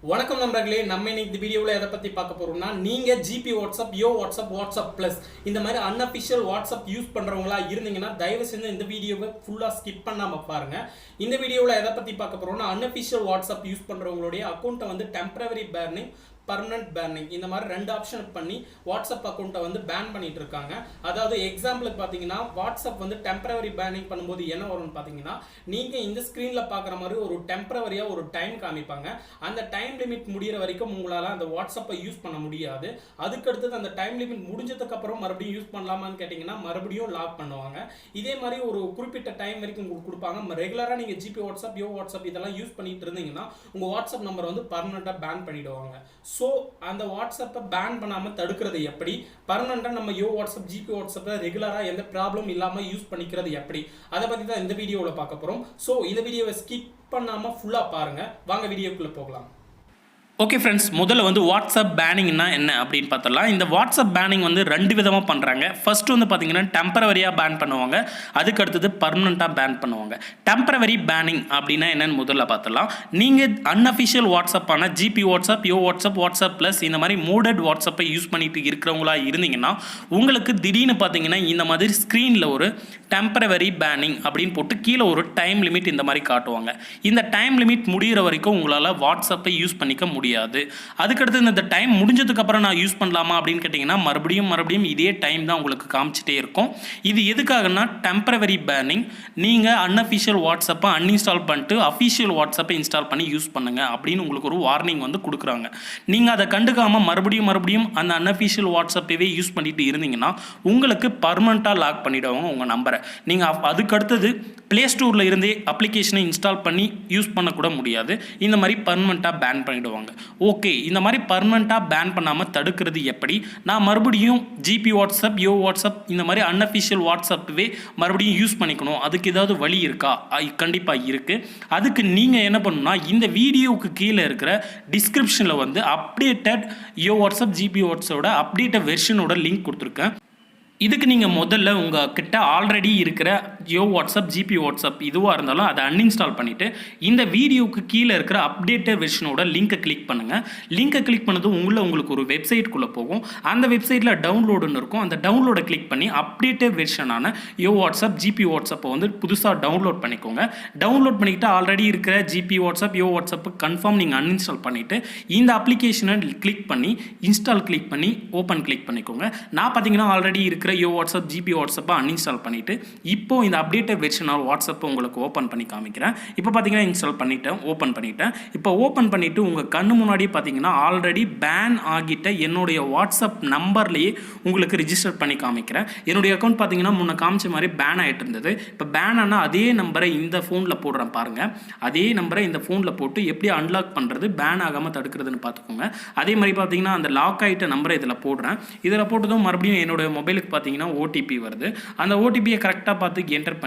வணக்கம் நண்பர்களே, நம்ம இன்னைக்கு இந்த வீடியோவில் எதை பற்றி பார்க்க போகிறோம்னா, நீங்கள் ஜிபி வாட்ஸ்அப், யோ வாட்ஸ்அப், வாட்ஸ்அப் ப்ளஸ் இந்த மாதிரி அன்அஃபிஷியல் வாட்ஸ்அப் யூஸ் பண்ணுறவங்களா இருந்தீங்கன்னா தயவு செஞ்சு இந்த வீடியோவை ஃபுல்லாக ஸ்கிப் பண்ணாமல் பாருங்கள். இந்த வீடியோவில் எதை பற்றி பார்க்க போகிறோம்னா, அன்அஃபிஷியல் வாட்ஸ்அப் யூஸ் பண்ணுறவங்களுடைய அக்கௌண்ட்டை வந்து டெம்பரவரி பேர்னிங், பர்மனன்ட் பேனிங் இந்த மாதிரி ரெண்டு ஆப்ஷன் பண்ணி வாட்ஸ்அப் அக்கௌண்ட்டை வந்து பேன் பண்ணிட்டு இருக்காங்க. அதாவது எக்ஸாம்பிளுக்கு பார்த்தீங்கன்னா, வாட்ஸ்அப் வந்து டெம்பரவரி பேனிங் பண்ணும்போது என்ன வரும்னு பார்த்தீங்கன்னா, நீங்கள் இந்த ஸ்க்ரீனில் பார்க்குற மாதிரி ஒரு டெம்பரவரியாக ஒரு டைம் காமிப்பாங்க. அந்த டைம் லிமிட் முடிகிற வரைக்கும் உங்களால் அந்த வாட்ஸ்அப்பை யூஸ் பண்ண முடியாது. அதுக்கடுத்தது அந்த டைம் லிமிட் முடிஞ்சதுக்கப்புறம் மறுபடியும் யூஸ் பண்ணலாமான்னு கேட்டிங்கன்னா மறுபடியும் லாக் பண்ணுவாங்க. இதே மாதிரி ஒரு குறிப்பிட்ட டைம் வரைக்கும் உங்களுக்கு கொடுப்பாங்க. ரெகுலராக நீங்கள் ஜிபி வாட்ஸ்அப், யோ வாட்ஸ்அப் இதெல்லாம் யூஸ் பண்ணிட்டு இருந்தீங்கன்னா உங்கள் வாட்ஸ்அப் நம்பர் வந்து பர்மனெண்ட்டாக பேன் பண்ணிடுவாங்க. ஸோ அந்த வாட்ஸ்அப்பை பேன் பண்ணாமல் தடுக்கிறது எப்படி, பர்மனெண்ட்டாக நம்ம யோ வாட்ஸ்அப், ஜிபி வாட்ஸ்அப்பில் ரெகுலராக எந்த ப்ராப்ளம் இல்லாமல் யூஸ் பண்ணிக்கிறது எப்படி, அதை பற்றி தான் இந்த வீடியோவில் பார்க்க போகிறோம். ஸோ இந்த வீடியோவை ஸ்கிப் பண்ணாமல் ஃபுல்லாக பாருங்கள். வாங்க வீடியோக்குள்ளே போகலாம். ஓகே ஃப்ரெண்ட்ஸ், முதல்ல வந்து வாட்ஸ்அப் பேனிங்னா என்ன அப்படின்னு பார்த்தலாம். இந்த வாட்ஸ்அப் பேனிங் வந்து ரெண்டு விதமாக பண்ணுறாங்க. ஃபர்ஸ்ட் வந்து பார்த்தீங்கன்னா டெம்பரவரியாக பேன் பண்ணுவாங்க, அதுக்கு அடுத்தது பர்மனெண்ட்டாக பேன் பண்ணுவாங்க. டெம்பரவரி பேனிங் அப்படின்னா என்னன்னு முதல்ல பார்த்தலாம். நீங்கள் அன்அஃபிஷியல் வாட்ஸ்அப்பான ஜிபி வாட்ஸ்அப், யோ வாட்ஸ்அப், வாட்ஸ்அப் ப்ளஸ் இந்த மாதிரி மோடட் வாட்ஸ்அப்பை யூஸ் பண்ணிட்டு இருக்கிறவங்களா இருந்தீங்கன்னா உங்களுக்கு திடீர்னு பார்த்தீங்கன்னா இந்த மாதிரி ஸ்க்ரீனில் ஒரு டெம்பரவரி பேனிங் அப்படின்னு போட்டு கீழே ஒரு டைம் லிமிட் இந்த மாதிரி காட்டுவாங்க. இந்த டைம் லிமிட் முடிகிற வரைக்கும் உங்களால் வாட்ஸ்அப்பை யூஸ் பண்ணிக்க முடியாது. அதுக்கடுத்து இந்த டைம் முடிஞ்சதுக்கப்புறம் நான் யூஸ் பண்ணலாமா அப்படின்னு கேட்டிங்கன்னா மறுபடியும் இதே டைம் தான் உங்களுக்கு காமிச்சிட்டே இருக்கும். இது எதுக்காகனா டெம்பரவரி பேனிங். நீங்கள் அன்அஃபிஷியல் வாட்ஸ்அப்பை அன்இன்ஸ்டால் பண்ணிட்டு அஃபிஷியல் வாட்ஸ்அப்பை இன்ஸ்டால் பண்ணி யூஸ் பண்ணுங்க அப்படின்னு உங்களுக்கு ஒரு வார்னிங் வந்து கொடுக்குறாங்க. நீங்கள் அதை கண்டுக்காமல் மறுபடியும் அந்த அன்அஃபிஷியல் வாட்ஸ்அப்பவே யூஸ் பண்ணிட்டு இருந்தீங்கன்னா உங்களுக்கு பர்மனெண்ட்டாக லாக் பண்ணிவிடுவாங்க உங்கள் நம்பரை. நீங்கள் அதுக்கடுத்தது ப்ளே ஸ்டோரில் இருந்தே அப்ளிகேஷனை இன்ஸ்டால் பண்ணி யூஸ் பண்ணக்கூட முடியாது. இந்த மாதிரி பர்மனெண்ட்டாக பேன் பண்ணிவிடுவாங்க. ஓகே, இந்த மாதிரி பர்மனெண்ட்டாக பேன் பண்ணாமல் தடுக்கிறது எப்படி? நான் மறுபடியும் ஜிபி வாட்ஸ்அப், யோ வாட்ஸ்அப் இந்த மாதிரி அன்அஃபிஷியல் வாட்ஸ்அப்பவே மறுபடியும் யூஸ் பண்ணிக்கணும், அதுக்கு ஏதாவது வழி இருக்கா? கண்டிப்பாக இருக்குது. அதுக்கு நீங்கள் என்ன பண்ணணும்னா, இந்த வீடியோவுக்கு கீழே இருக்கிற டிஸ்கிரிப்ஷனில் வந்து updated Yo WhatsApp, GB வாட்ஸ்அப்போட updated வெர்ஷனோட link கொடுத்துருக்கேன். இதுக்கு நீங்கள் முதல்ல உங்கள் கிட்ட ஆல்ரெடி இருக்கிற யோ வாட்ஸ்அப், ஜிபி வாட்ஸ்அப் இதுவாக இருந்தாலும் அதை அன்இன்ஸ்டால் பண்ணிவிட்டு இந்த வீடியோவுக்கு கீழே இருக்கிற அப்டேட்டட் வெர்ஷனோட லிங்கை கிளிக் பண்ணுங்கள். லிங்கை கிளிக் பண்ணதும் உங்களுக்கு ஒரு வெப்சைட்குள்ளே போகும். அந்த வெப்சைட்டில் டவுன்லோடுன்னு இருக்கும். அந்த டவுன்லோடை கிளிக் பண்ணி அப்டேட்டட் வெர்ஷனான யோ வாட்ஸ்அப், ஜிபி வாட்ஸ்அப்பை வந்து புதுசாக டவுன்லோட் பண்ணிக்கோங்க. டவுன்லோட் பண்ணிக்கிட்டு ஆல்ரெடி இருக்கிற ஜிபி வாட்ஸ்அப், யோ வாட்ஸ்அப்பு கன்ஃபார்ம் நீங்கள் அன்இன்ஸ்டால் பண்ணிவிட்டு இந்த அப்ளிகேஷனை கிளிக் பண்ணி இன்ஸ்டால் கிளிக் பண்ணி ஓப்பன் கிளிக் பண்ணிக்கோங்க. நான் பார்த்தீங்கன்னா ஆல்ரெடி இருக்கிற யோ வாட்ஸ்அப், ஜிபி வாட்ஸ்அப்பை அன்இன்ஸ்டால் பண்ணிவிட்டு இப்போ இந்த அப்டேட்டட் வெர்ஷனால் வாட்ஸ்அப்பை உங்களுக்கு ஓப்பன் பண்ணி காமிக்கிறேன். இப்போ பார்த்தீங்கன்னா இன்ஸ்டால் பண்ணிவிட்டேன், ஓப்பன் பண்ணிவிட்டேன். இப்போ ஓப்பன் பண்ணிவிட்டு உங்கள் கண்ணு முன்னாடி பார்த்தீங்கன்னா ஆல்ரெடி பேன் ஆகிட்ட என்னுடைய வாட்ஸ்அப் நம்பர்லேயே உங்களுக்கு ரிஜிஸ்டர் பண்ணி காமிக்கிறேன். என்னுடைய அக்கௌண்ட் பார்த்தீங்கன்னா முன்ன காமிச்ச மாதிரி பேன் ஆகிட்டு இருந்தது. இப்போ பேன் ஆனால் அதே நம்பரை இந்த ஃபோனில் போடுறேன் பாருங்கள். அதே நம்பரை இந்த ஃபோனில் போட்டு எப்படி அன்லாக் பண்ணுறது, பேன் ஆகாமல் தடுக்கிறதுன்னு பார்த்துக்கோங்க. அதே மாதிரி பார்த்தீங்கன்னா அந்த லாக் ஆகிட்ட நம்பரை இதில் போடுறேன். இதில் போட்டதும் மறுபடியும் என்னோடய மொபைலுக்கு பார்த்தீங்கன்னா ஓடிபி வருது. அந்த ஓடிபியை கரெக்டாக பார்த்து என்டர்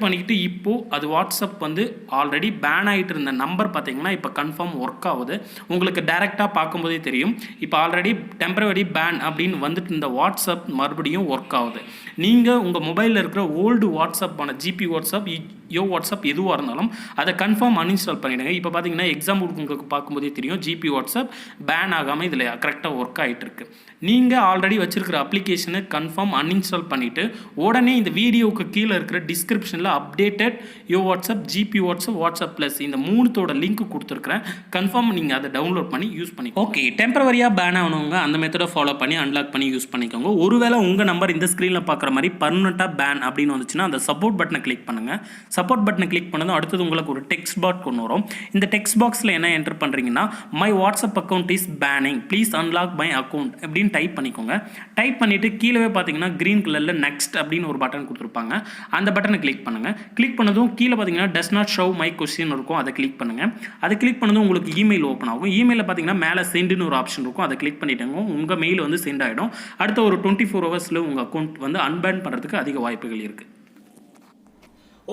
பண்ணிக்கிட்டு இப்போது அது வாட்ஸ்அப் வந்து ஆல்ரெடி பேன் ஆகிட்டு இருந்த நம்பர் பார்த்தீங்கன்னா இப்போ கன்ஃபார்ம் ஒர்க் ஆகுது. உங்களுக்கு டைரெக்டாக பார்க்கும்போதே தெரியும். இப்போ ஆல்ரெடி டெம்பரவரி பேன் அப்படின்னு வந்துட்டு இந்த வாட்ஸ்அப் மறுபடியும் ஒர்க் ஆகுது. நீங்கள் உங்கள் மொபைலில் இருக்கிற ஓல்டு வாட்ஸ்அப்பான ஜிபி வாட்ஸ்அப், யோ வாட்ஸ்அப் எதுவாக இருந்தாலும் அதை கன்ஃபார்ம் அன்இன்ஸ்டால் பண்ணிவிடுங்க. இப்போ பார்த்தீங்கன்னா எக்ஸாம்பிளுக்கு உங்களுக்கு பார்க்கும்போதே தெரியும் ஜிபி வாட்ஸ்அப் பேன் ஆகாமல் இதில் கரெக்டாக ஒர்க் ஆகிட்டு இருக்கு. நீங்கள் ஆல்ரெடி வச்சுருக்கிற அப்ளிகேஷனை கன்ஃபார்ம் அன்இன்ஸ்டால் பண்ணிவிட்டு உடனே இந்த வீடியோவுக்கு கீழே இருக்கிற டிஸ்கிரிப்ஷனில் updated Yo WhatsApp, GB WhatsApp, WhatsApp plus இந்த மூணுத்தோட லிங்க் கொடுத்துருக்குறேன். கன்ஃபார்ம் நீங்கள் அதை டவுன்லோட் பண்ணி யூஸ் பண்ணி ஓகே. டெம்பரவரியாக பேன் ஆனவங்க அந்த மெத்தடை ஃபாலோ பண்ணி அன்லாக் பண்ணி யூஸ் பண்ணிக்கோங்க. ஒருவேளை உங்கள் நம்பர் இந்த ஸ்க்ரீனில் பார்க்குற மாதிரி பர்மனெண்ட்டாக பேன் அப்படின்னு வந்துச்சுன்னா அந்த சப்போர்ட் பட்டனை கிளிக் பண்ணுங்கள். சப்போர்ட் பட்டனை கிளிக் பண்ணதும் அடுத்தது உங்களுக்கு ஒரு டெக்ஸ்ட் பாக்ஸ் கொண்டு வரும். இந்த டெக்ஸ்ட் பாக்ஸில் என்ன என்டர் பண்ணுறீங்கன்னா, my WhatsApp account is banning, please unlock my account அப்படின்னு டைப் பண்ணிக்கோங்க. டைப் பண்ணிவிட்டு கீழே பார்த்தீங்கன்னா க்ரீன் கலரில் நெக்ஸ்ட் அப்படின்னு ஒரு பட்டன் கொடுத்துருப்பாங்க. அந்த பட்டனை கிளிக் பண்ணுங்கள். கிளிக் பண்ணதும் கீழே பார்த்தீங்கன்னா does not show my question இருக்கும், அதை கிளிக் பண்ணுங்கள். அதை கிளிக் பண்ணதும் உங்களுக்கு இமெயில் ஓப்பன் ஆகும். இமெயிலில் பார்த்தீங்கன்னா மேலே சென்டுன்னு ஒரு ஆப்ஷன் இருக்கும், அதை கிளிக் பண்ணிவிட்டாங்க. உங்கள் மெயில் வந்து சென்ட் ஆகிடும். அடுத்த ஒரு 24 ஹவர்ஸில் உங்கள் அக்கௌண்ட் வந்து அன்பேன் பண்ணுறதுக்கு அதிக வாய்ப்புகள் இருக்குது.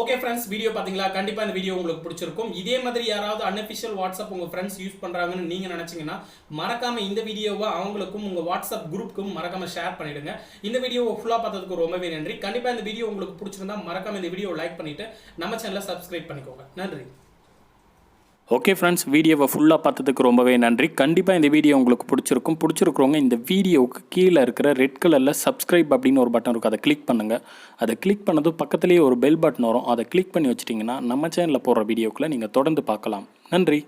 ஓகே ஃப்ரெண்ட்ஸ், வீடியோ பார்த்தீங்களா? கண்டிப்பாக இந்த வீடியோ உங்களுக்கு பிடிச்சிருக்கும். இதே மாதிரி யாராவது அன்அஃபிஷியல் வாட்ஸ்அப் உங்கள் ஃப்ரெண்ட்ஸ் யூஸ் பண்ணுறாங்கன்னு நீங்கள் நினச்சிங்கன்னா மறக்காமல் இந்த வீடியோவை அவங்களுக்கும் உங்கள் வாட்ஸ்அப் குரூப்புக்கும் மறக்காமல் ஷேர் பண்ணிவிடுங்க. இந்த வீடியோவை ஃபுல்லாக பார்த்ததுக்கு ரொம்பவே நன்றி. கண்டிப்பாக இந்த வீடியோ உங்களுக்கு பிடிச்சிருந்தா மறக்காமல் இந்த வீடியோ லைக் பண்ணிவிட்டு நம்ம சேனலை சப்ஸ்கிரைப் பண்ணிக்கோங்க. நன்றி. ஓகே ஃப்ரெண்ட்ஸ், வீடியோவை ஃபுல்லாக பார்த்ததுக்கு ரொம்பவே நன்றி. கண்டிப்பாக இந்த வீடியோ உங்களுக்கு பிடிச்சிருக்கிறவங்க இந்த வீடியோவுக்கு கீழே இருக்கிற ரெட் கலரில் சப்ஸ்கிரைப் அப்படின்னு ஒரு பட்டன் இருக்கும், அதை கிளிக் பண்ணுங்கள். அதை கிளிக் பண்ணதும் பக்கத்துலேயே ஒரு பெல் பட்டன் வரும், அதை கிளிக் பண்ணி வச்சிட்டிங்கன்னா நம்ம சேனலில் போடுற வீடியோக்களை நீங்கள் தொடர்ந்து பார்க்கலாம். நன்றி.